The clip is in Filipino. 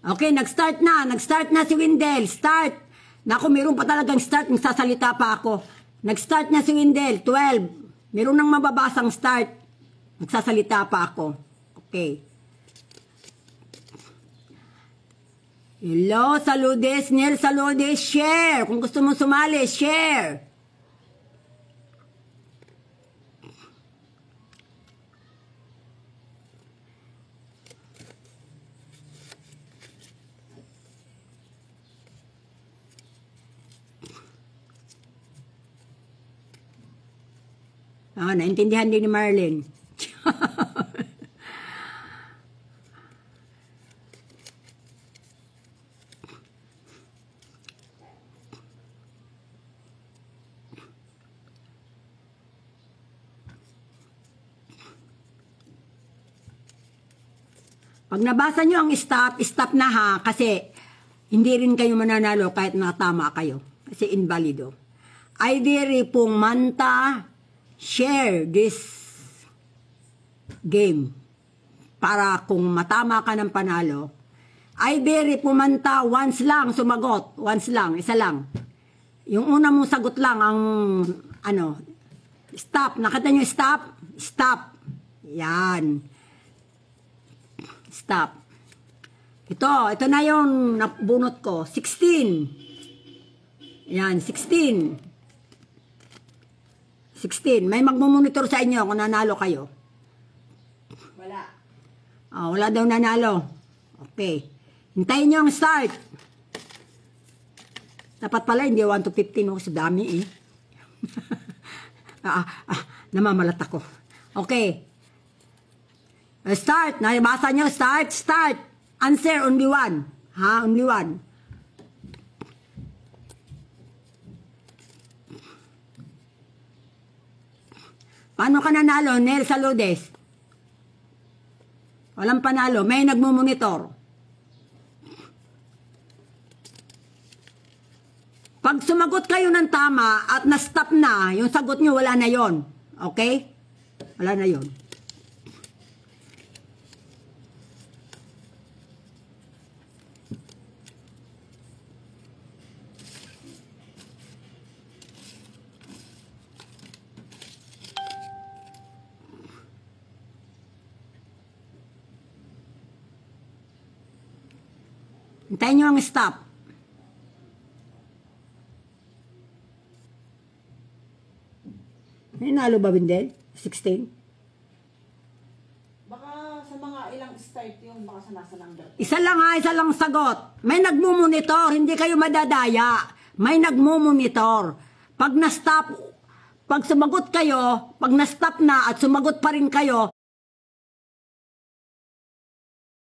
Okay, nag-start na. Nag-start na si Windel. Start. Naku, meron pa talagang start. Nagsasalita pa ako. Nag-start na si Windel. 12. Meron nang mababasang start. Nagsasalita pa ako. Okay. Hello, saludes. Nel, saludes. Share. Kung gusto mo sumali, share. Naintindihan din ni Marlene. Pag nabasa nyo ang stop, stop na ha, kasi hindi rin kayo mananalo kahit natama kayo. Kasi invalido. I dare pong manta share this game para kung matama ka ng panalo. I dare pumanta once lang, sumagot. Once lang, isa lang. Yung una mong sagot lang ang ano, stop. Nakita nyo stop? Stop. Yan. Stop. Ito na yung nabunot ko. 16. Yan, 16. 16. May magmumonitor sa inyo kung nanalo kayo. Wala. Wala daw nanalo. Okay. Hintayin nyo ang start. Dapat pala, hindi 1 to 15. Sa dami eh. Namamalat ako. Okay. Start. Nabasa nyo, start, start. Answer, only one. Ha, only one. Paano ka nanalo, Nel Saludes? Walang panalo. May nagmumonitor. Pag sumagot kayo ng tama at na-stop na, yung sagot nyo, wala na yon. Okay? Wala na yon. Hintayin nyo ang stop. Nanalo ba, Windel? 16? Baka sa mga ilang start yung baka sa nasa number. Isa lang ha, isa lang sagot. May nagmumonitor, hindi kayo madadaya. May nagmumonitor. Pag na-stop, pag sumagot kayo, pag na-stop na at sumagot pa rin kayo,